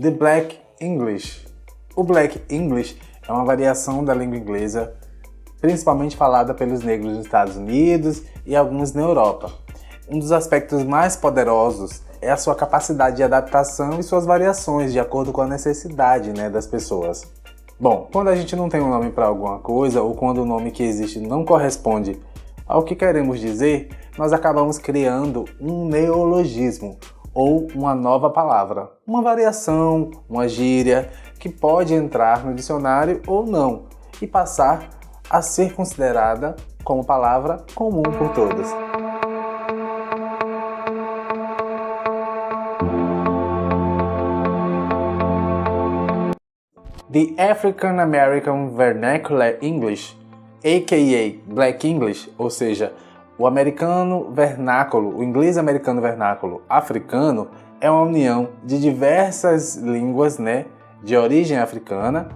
The Black English. O Black English é uma variação da língua inglesa, principalmente falada pelos negros nos Estados Unidos e alguns na Europa. Um dos aspectos mais poderosos é a sua capacidade de adaptação e suas variações de acordo com a necessidade, das pessoas. Bom, quando a gente não tem um nome para alguma coisa ou quando o nome que existe não corresponde ao que queremos dizer, nós acabamos criando um neologismo ou uma nova palavra, uma variação, uma gíria que pode entrar no dicionário ou não e passar a ser considerada como palavra comum por todos. The African American Vernacular English, a.k.a. Black English, ou seja, o americano vernáculo, o inglês americano vernáculo africano, é uma união de diversas línguas, de origem africana,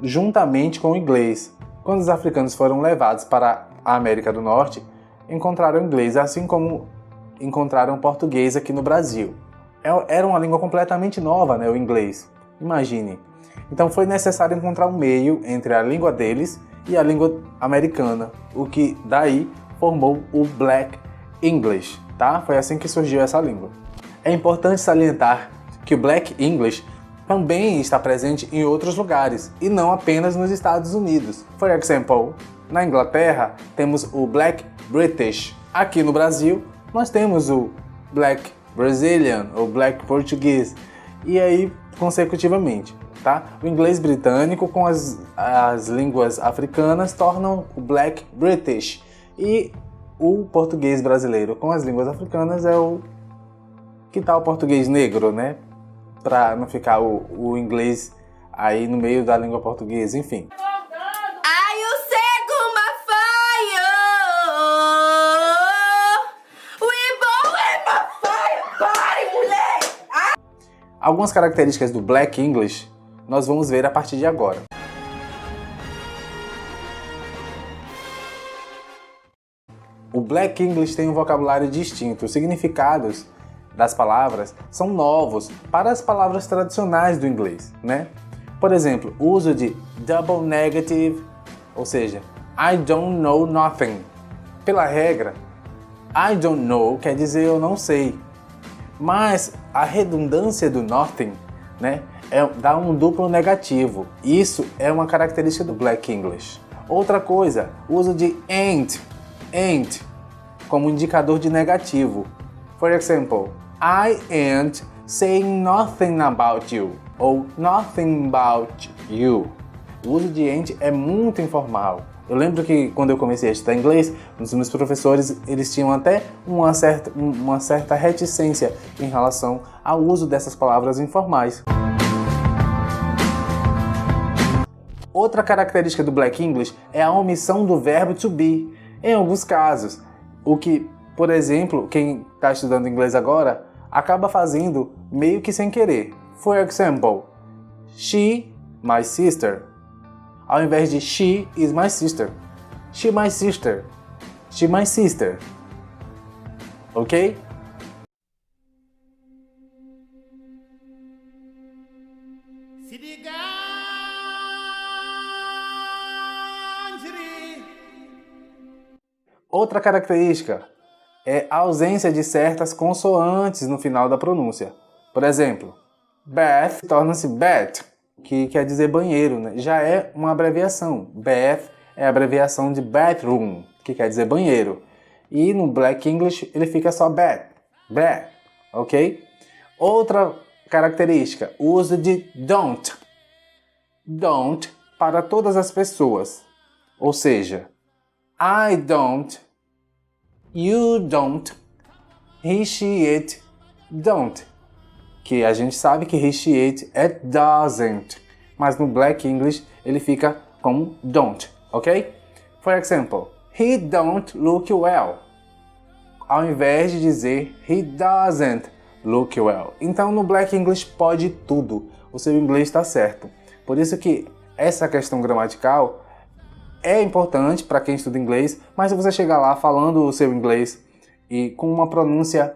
juntamente com o inglês. Quando os africanos foram levados para a América do Norte, encontraram inglês, assim como encontraram português aqui no Brasil. Era uma língua completamente nova, o inglês. Imagine. Então foi necessário encontrar um meio entre a língua deles e a língua americana, o que daí formou o Black English, tá? Foi assim que surgiu essa língua. É importante salientar que o Black English também está presente em outros lugares e não apenas nos Estados Unidos. For example, na Inglaterra temos o Black British. Aqui no Brasil nós temos o Black Brazilian ou Black Portuguese e aí consecutivamente. Tá? O inglês britânico com as línguas africanas tornam o Black British e o português brasileiro com as línguas africanas é o que tal o português negro, para não ficar o inglês aí no meio da língua portuguesa, enfim. Algumas características do Black English nós vamos ver a partir de agora. O Black English tem um vocabulário distinto, os significados das palavras são novos para as palavras tradicionais do inglês, Por exemplo, o uso de double negative, ou seja, I don't know nothing. Pela regra, I don't know quer dizer eu não sei, mas a redundância do nothing, dá um duplo negativo. Isso é uma característica do Black English. Outra coisa, o uso de ain't como indicador de negativo. For example, I ain't saying nothing about you ou nothing about you. O uso de ain't é muito informal. Eu lembro que quando eu comecei a estudar inglês, os meus professores eles tinham até uma certa reticência em relação ao uso dessas palavras informais. Outra característica do Black English é a omissão do verbo to be, em alguns casos. O que, por exemplo, quem está estudando inglês agora, acaba fazendo meio que sem querer. For example, she, my sister. Ao invés de she is my sister. She, my sister. She, my sister. Ok? Outra característica é a ausência de certas consoantes no final da pronúncia. Por exemplo, bath torna-se bath, que quer dizer banheiro, Já é uma abreviação. Bath é a abreviação de bathroom, que quer dizer banheiro. E no Black English ele fica só bath, ok? Outra característica, o uso de don't. Don't para todas as pessoas. Ou seja, I don't, you don't, he, she, it, don't. Que a gente sabe que he, she, it é doesn't. Mas no Black English ele fica como don't, ok? For example, he don't look well. Ao invés de dizer he doesn't look well. Então no Black English pode tudo. O seu inglês está certo. Por isso que essa questão gramatical é importante para quem estuda inglês, mas se você chegar lá falando o seu inglês e com uma pronúncia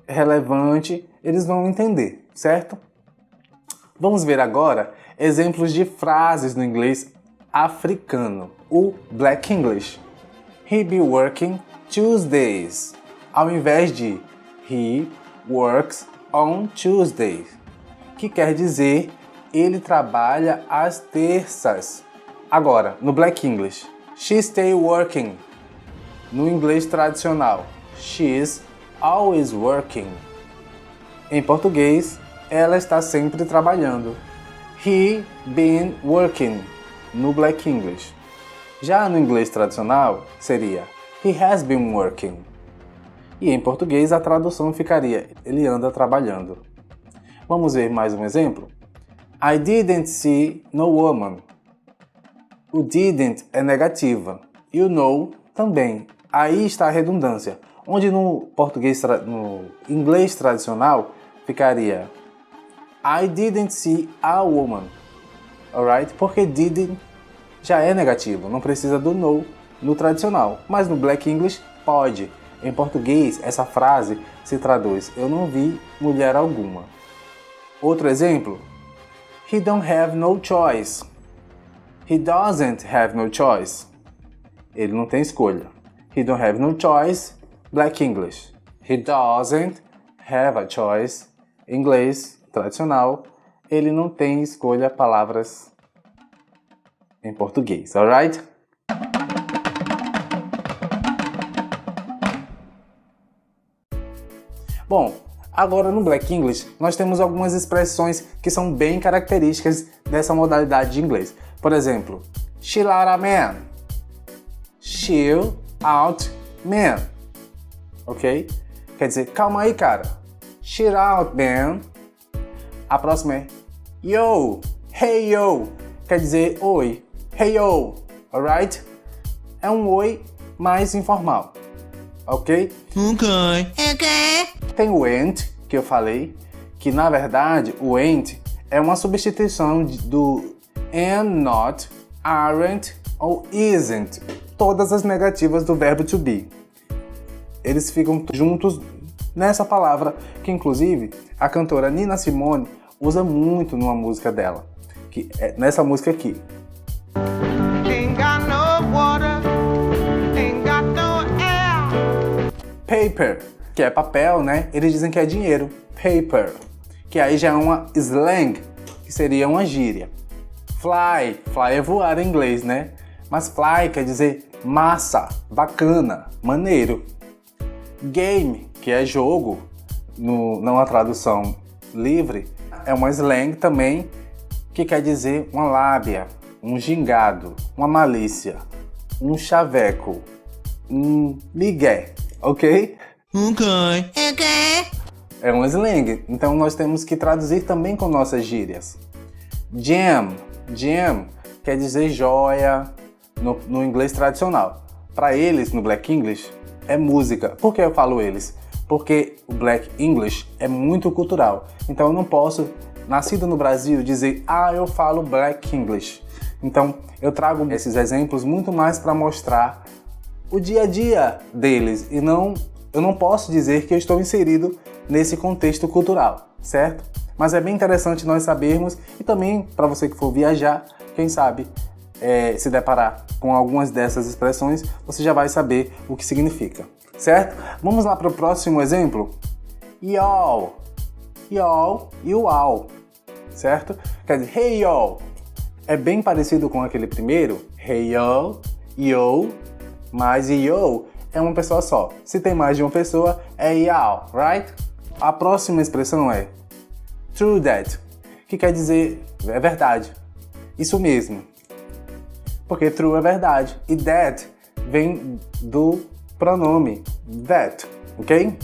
relevante, eles vão entender, certo? Vamos ver agora exemplos de frases no inglês africano, o Black English. He be working Tuesdays, ao invés de he works on Tuesdays, que quer dizer ele trabalha às terças. Agora, no Black English, she stay working. No inglês tradicional, she's always working. Em português, ela está sempre trabalhando. He been working. No Black English. Já no inglês tradicional, seria he has been working. E em português, a tradução ficaria ele anda trabalhando. Vamos ver mais um exemplo? I didn't see no woman. O didn't é negativa e o no também. Aí está a redundância, onde no inglês tradicional ficaria I didn't see a woman. Alright? Porque didn't já é negativo, não precisa do no tradicional. Mas no Black English pode. Em português, essa frase se traduz eu não vi mulher alguma. Outro exemplo. He don't have no choice. He doesn't have no choice. Ele não tem escolha. He don't have no choice, Black English. He doesn't have a choice, inglês tradicional. Ele não tem escolha, palavras em português, alright? Bom, agora no Black English nós temos algumas expressões que são bem características dessa modalidade de inglês. Por exemplo, chill out man. Chill out man. Ok? Quer dizer, calma aí, cara. Chill out man. A próxima é yo. Hey yo. Quer dizer oi. Hey yo. Alright? É um oi mais informal. Ok? Ok. Tem o ain't, que eu falei, que na verdade o ain't é uma substituição do am, not, aren't ou isn't. Todas as negativas do verbo to be. Eles ficam juntos nessa palavra, que inclusive a cantora Nina Simone usa muito numa música dela, que é nessa música aqui. Ain't got no water, ain't got no air. Paper, que é papel, né? Eles dizem que é dinheiro. Paper, que aí já é uma slang, que seria uma gíria. Fly é voar em inglês, né? Mas fly quer dizer massa, bacana, maneiro. Game, que é jogo, numa tradução livre, é uma slang também que quer dizer uma lábia, um gingado, uma malícia, um chaveco, um migué, ok? É um slang, então nós temos que traduzir também com nossas gírias. Gem quer dizer joia no inglês tradicional. Para eles, no Black English, é música. Por que eu falo eles? Porque o Black English é muito cultural. Então eu não posso, nascido no Brasil, dizer eu falo Black English. Então eu trago esses exemplos muito mais para mostrar o dia a dia deles e eu não posso dizer que eu estou inserido nesse contexto cultural, certo? Mas é bem interessante nós sabermos e também para você que for viajar, quem sabe se deparar com algumas dessas expressões, você já vai saber o que significa, certo? Vamos lá para o próximo exemplo. Y'all e o all, certo? Quer dizer, hey y'all. É bem parecido com aquele primeiro, hey y'all, yo, mas yo é uma pessoa só. Se tem mais de uma pessoa, é y'all, right? A próxima expressão é true that, que quer dizer é verdade. Isso mesmo. Porque true é verdade. E that vem do pronome that, ok?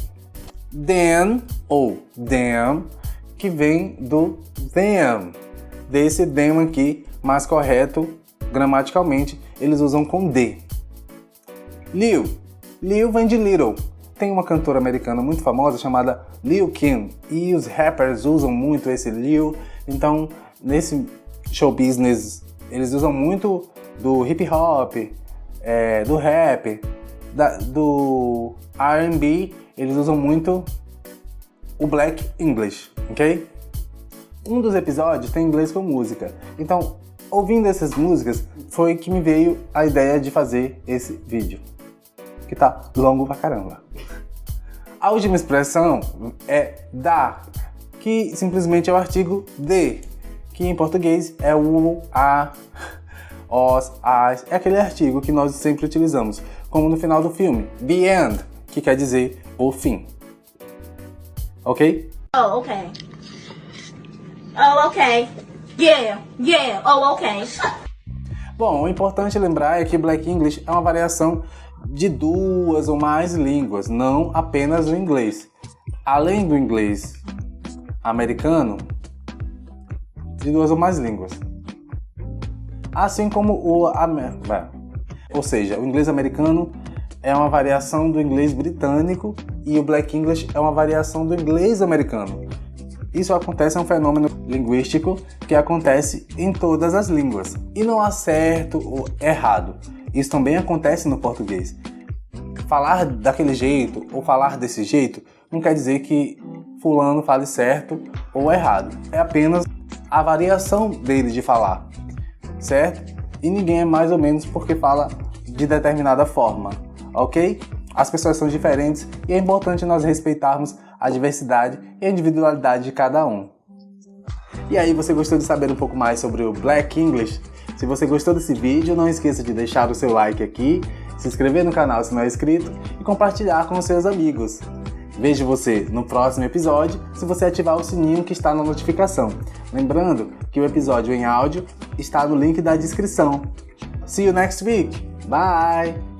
Then ou them, que vem do them. Desse them aqui, mais correto gramaticalmente, eles usam com D. Lil vem de little. Tem uma cantora americana muito famosa chamada Lil Kim e os rappers usam muito esse Lil. Então, nesse show business, eles usam muito do hip hop, do rap, do R&B. Eles usam muito o Black English, ok? Um dos episódios tem inglês com música. Então, ouvindo essas músicas, foi que me veio a ideia de fazer esse vídeo. Que tá longo pra caramba. A última expressão é da, que simplesmente é o artigo de, que em português é o, a, os, as. É aquele artigo que nós sempre utilizamos, como no final do filme, the end, que quer dizer o fim. Ok? Oh, okay. Oh, okay. Yeah, oh, okay. Bom, o importante lembrar é que Black English é uma variação de 2 ou mais línguas, não apenas o inglês. Além do inglês americano, de 2 ou mais línguas. Assim como ou seja, o inglês americano é uma variação do inglês britânico e o Black English é uma variação do inglês americano. Isso acontece, é um fenômeno linguístico que acontece em todas as línguas. E não há certo ou errado. Isso também acontece no português. Falar daquele jeito ou falar desse jeito não quer dizer que fulano fale certo ou errado. É apenas a variação dele de falar, certo? E ninguém é mais ou menos porque fala de determinada forma, ok? As pessoas são diferentes e é importante nós respeitarmos a diversidade e a individualidade de cada um. E aí, você gostou de saber um pouco mais sobre o Black English? Se você gostou desse vídeo, não esqueça de deixar o seu like aqui, se inscrever no canal se não é inscrito e compartilhar com os seus amigos. Vejo você no próximo episódio se você ativar o sininho que está na notificação. Lembrando que o episódio em áudio está no link da descrição. See you next week. Bye!